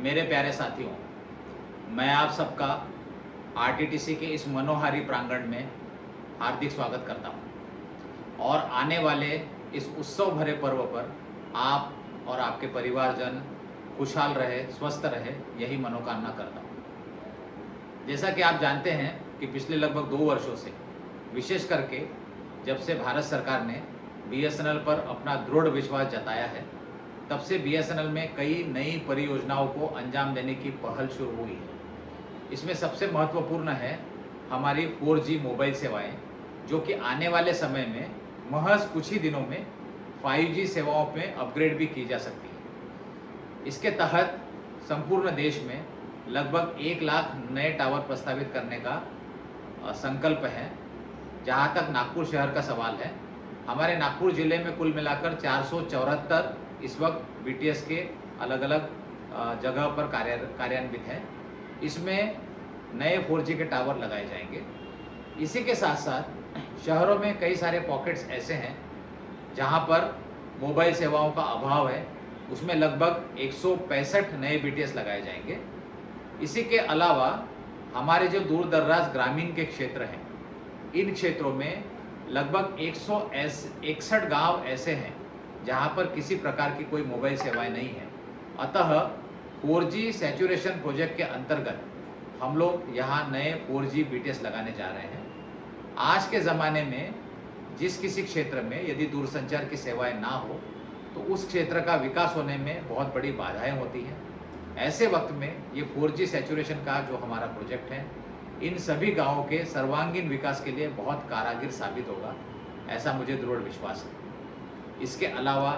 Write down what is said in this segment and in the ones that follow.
मेरे प्यारे साथियों, मैं आप सबका आरटीटीसी के इस मनोहारी प्रांगण में हार्दिक स्वागत करता हूं और आने वाले इस उत्सव भरे पर्व पर आप और आपके परिवारजन खुशहाल रहे, स्वस्थ रहे, यही मनोकामना करता हूं। जैसा कि आप जानते हैं कि पिछले लगभग 2 वर्षों से, विशेष करके जब से भारत सरकार ने बीएसएनएल पर अपना दृढ़ विश्वास जताया है, तब से बीएसएनएल में कई नई परियोजनाओं को अंजाम देने की पहल शुरू हुई है। इसमें सबसे महत्वपूर्ण है हमारी 4G मोबाइल सेवाएं, जो कि आने वाले समय में महज कुछ ही दिनों में 5G सेवाओं में अपग्रेड भी की जा सकती है। इसके तहत संपूर्ण देश में लगभग 1 लाख नए टावर प्रस्तावित करने का संकल्प है। जहां तक नागपुर शहर का सवाल है, हमारे नागपुर जिले में कुल मिलाकर 474 इस वक्त बीटीएस के अलग अलग जगह पर कार्यान्वित हैं। इसमें नए 4G के टावर लगाए जाएंगे। इसी के साथ साथ शहरों में कई सारे पॉकेट्स ऐसे हैं जहां पर मोबाइल सेवाओं का अभाव है, उसमें लगभग 165 नए बीटीएस लगाए जाएंगे। इसी के अलावा हमारे जो दूर दराज ग्रामीण के क्षेत्र हैं, इन क्षेत्रों में लगभग 161 गांव ऐसे हैं जहां पर किसी प्रकार की कोई मोबाइल सेवाएं नहीं है। अतः 4G सैचुरेशन प्रोजेक्ट के अंतर्गत हम लोग यहां नए 4G बीटीएस लगाने जा रहे हैं। आज के ज़माने में जिस किसी क्षेत्र में यदि दूरसंचार की सेवाएं ना हो तो उस क्षेत्र का विकास होने में बहुत बड़ी बाधाएं होती हैं। ऐसे वक्त में ये 4G सैचुरेशन का जो हमारा प्रोजेक्ट है, इन सभी गाँवों के सर्वांगीण विकास के लिए बहुत कारागर साबित होगा, ऐसा मुझे दृढ़ विश्वास है। इसके अलावा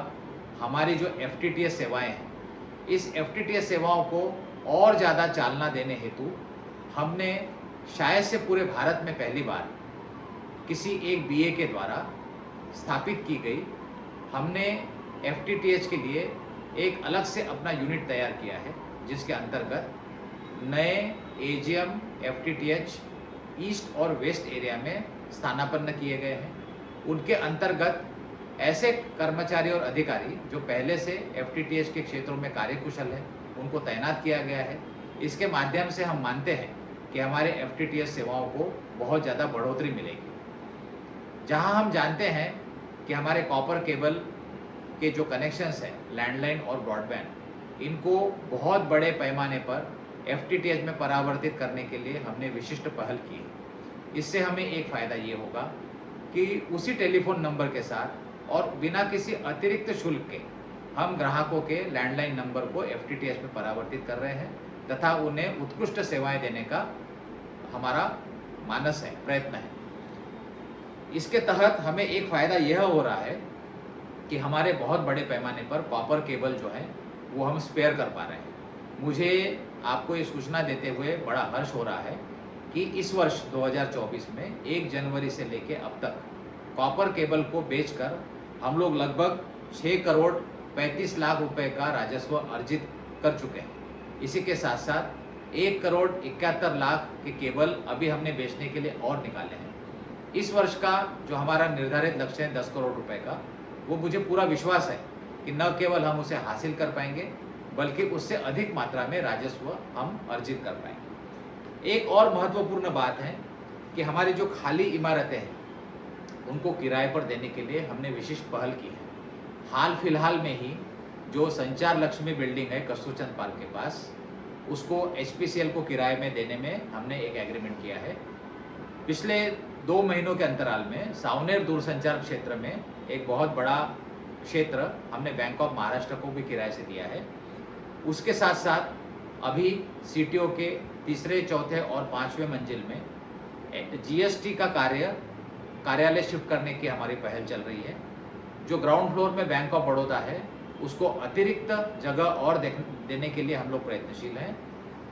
हमारी जो FTTH सेवाएं हैं, इस FTTH सेवाओं को और ज़्यादा चालना देने हेतु हमने शायद से पूरे भारत में पहली बार किसी एक BA के द्वारा स्थापित की गई, हमने FTTH के लिए एक अलग से अपना यूनिट तैयार किया है, जिसके अंतर्गत नए AGM FTTH ईस्ट और वेस्ट एरिया में स्थानापन्न किए गए हैं। उनके अंतर्गत ऐसे कर्मचारी और अधिकारी जो पहले से FTTH के क्षेत्रों में कार्यकुशल है, उनको तैनात किया गया है। इसके माध्यम से हम मानते हैं कि हमारे FTTH सेवाओं को बहुत ज़्यादा बढ़ोतरी मिलेगी। जहां हम जानते हैं कि हमारे कॉपर केबल के जो कनेक्शंस हैं, लैंडलाइन और ब्रॉडबैंड, इनको बहुत बड़े पैमाने पर FTTH में परावर्तित करने के लिए हमने विशिष्ट पहल की है। इससे हमें एक फ़ायदा ये होगा कि उसी टेलीफोन नंबर के साथ और बिना किसी अतिरिक्त शुल्क के हम ग्राहकों के लैंडलाइन नंबर को FTTH में परावर्तित कर रहे हैं तथा उन्हें उत्कृष्ट सेवाएं देने का हमारा मानस है, प्रयत्न है। इसके तहत हमें एक फ़ायदा यह हो रहा है कि हमारे बहुत बड़े पैमाने पर कॉपर केबल जो है वो हम स्पेयर कर पा रहे हैं। मुझे आपको ये सूचना देते हुए बड़ा हर्ष हो रहा है कि इस वर्ष 2024 में 1 जनवरी से लेकर अब तक कॉपर केबल को बेचकर हम लोग लगभग 6 करोड़ 35 लाख रुपए का राजस्व अर्जित कर चुके हैं। इसी के साथ साथ 1 करोड़ 71 लाख के केबल अभी हमने बेचने के लिए और निकाले हैं। इस वर्ष का जो हमारा निर्धारित लक्ष्य है 10 करोड़ रुपए का, वो मुझे पूरा विश्वास है कि न केवल हम उसे हासिल कर पाएंगे बल्कि उससे अधिक मात्रा में राजस्व हम अर्जित कर पाएंगे। एक और महत्वपूर्ण बात है कि हमारी जो खाली इमारतें हैं उनको किराए पर देने के लिए हमने विशिष्ट पहल की है। हाल फिलहाल में ही जो संचार लक्ष्मी बिल्डिंग है कस्तूरचंद पार्क के पास, उसको HPCL को किराए में देने में हमने एक एग्रीमेंट किया है। पिछले 2 महीनों के अंतराल में सावनेर दूरसंचार क्षेत्र में एक बहुत बड़ा क्षेत्र हमने बैंक ऑफ महाराष्ट्र को भी किराए से दिया है। उसके साथ साथ अभी CTO के 3रे, 4थे और 5वें मंजिल में GST का कार्यालय शिफ्ट करने की हमारी पहल चल रही है। जो ग्राउंड फ्लोर में बैंक ऑफ बड़ौदा है, उसको अतिरिक्त जगह और देने के लिए हम लोग प्रयत्नशील हैं।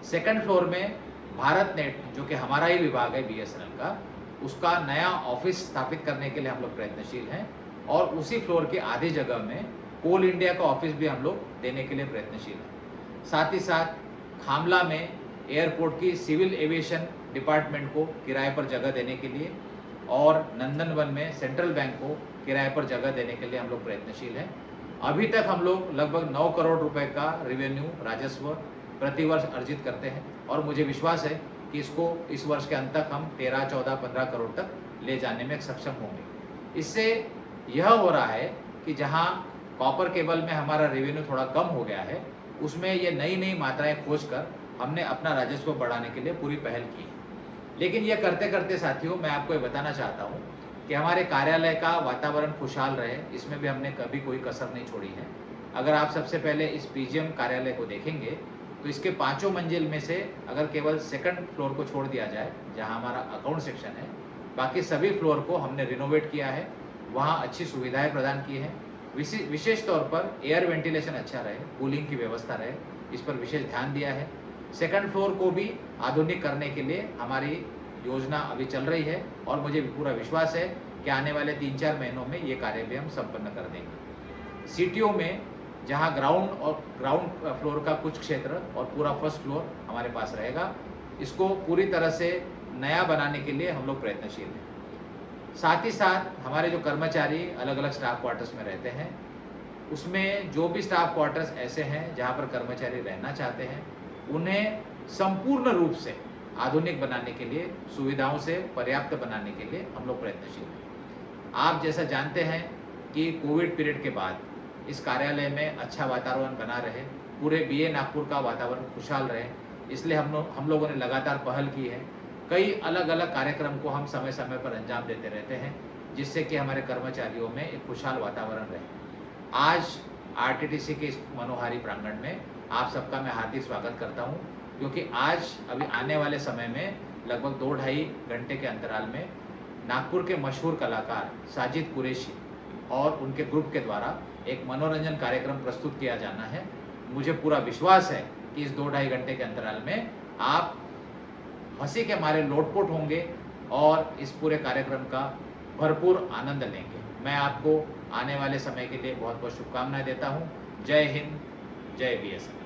2nd फ्लोर में भारत नेट, जो कि हमारा ही विभाग है BSNL का, उसका नया ऑफिस स्थापित करने के लिए हम लोग प्रयत्नशील हैं। और उसी फ्लोर की आधी जगह में कोल इंडिया का ऑफिस भी हम लोग देने के लिए प्रयत्नशील हैं। साथ ही साथ खामला में एयरपोर्ट की सिविल एविएशन डिपार्टमेंट को किराए पर जगह देने के लिए और नंदनवन में सेंट्रल बैंक को किराए पर जगह देने के लिए हम लोग प्रयत्नशील हैं। अभी तक हम लोग लगभग 9 करोड़ रुपए का रेवेन्यू राजस्व प्रतिवर्ष अर्जित करते हैं और मुझे विश्वास है कि इसको इस वर्ष के अंत तक हम 13, 14, 15 करोड़ तक ले जाने में सक्षम होंगे। इससे यह हो रहा है कि जहां कॉपर केबल में हमारा रेवेन्यू थोड़ा कम हो गया है, उसमें ये नई नई मात्राएं खोज कर हमने अपना राजस्व बढ़ाने के लिए पूरी पहल की। लेकिन ये करते करते साथियों, मैं आपको ये बताना चाहता हूँ कि हमारे कार्यालय का वातावरण खुशहाल रहे, इसमें भी हमने कभी कोई कसर नहीं छोड़ी है। अगर आप सबसे पहले इस पीजीएम कार्यालय को देखेंगे तो इसके 5 मंजिल में से अगर केवल सेकंड फ्लोर को छोड़ दिया जाए, जहां हमारा अकाउंट सेक्शन है, बाकी सभी फ्लोर को हमने रिनोवेट किया है, वहां अच्छी सुविधाएं प्रदान की हैं। विशेष तौर पर एयर वेंटिलेशन अच्छा रहे, कूलिंग की व्यवस्था रहे, इस पर विशेष ध्यान दिया है। सेकंड फ्लोर को भी आधुनिक करने के लिए हमारी योजना अभी चल रही है और मुझे पूरा विश्वास है कि आने वाले 3-4 महीनों में ये कार्य भी हम संपन्न कर देंगे। सीटीओ में जहां ग्राउंड फ्लोर का कुछ क्षेत्र और पूरा फर्स्ट फ्लोर हमारे पास रहेगा, इसको पूरी तरह से नया बनाने के लिए हम लोग प्रयत्नशील हैं। साथ ही साथ हमारे जो कर्मचारी अलग अलग स्टाफ क्वार्टर्स में रहते हैं, उसमें जो भी स्टाफ क्वार्टर्स ऐसे हैं जहां पर कर्मचारी रहना चाहते हैं, उन्हें संपूर्ण रूप से आधुनिक बनाने के लिए, सुविधाओं से पर्याप्त बनाने के लिए हम लोग प्रयत्नशील हैं। आप जैसा जानते हैं कि कोविड पीरियड के बाद इस कार्यालय में अच्छा वातावरण बना रहे, पूरे बीए नागपुर का वातावरण खुशहाल रहे, इसलिए हम लोगों ने लगातार पहल की है। कई अलग अलग कार्यक्रम को हम समय समय पर अंजाम देते रहते हैं, जिससे कि हमारे कर्मचारियों में एक खुशहाल वातावरण रहे। आज आरटीटीसी के इस मनोहारी प्रांगण में आप सबका मैं हार्दिक स्वागत करता हूं, क्योंकि आज अभी आने वाले समय में लगभग 2-2.5 घंटे के अंतराल में नागपुर के मशहूर कलाकार साजिद कुरैशी और उनके ग्रुप के द्वारा एक मनोरंजन कार्यक्रम प्रस्तुत किया जाना है। मुझे पूरा विश्वास है कि इस 2-2.5 घंटे के अंतराल में आप हंसी के मारे लोटपोट होंगे और इस पूरे कार्यक्रम का भरपूर आनंद लेंगे। मैं आपको आने वाले समय के लिए बहुत बहुत शुभकामनाएं देता हूं। जय हिंद, जय बीएसएफ।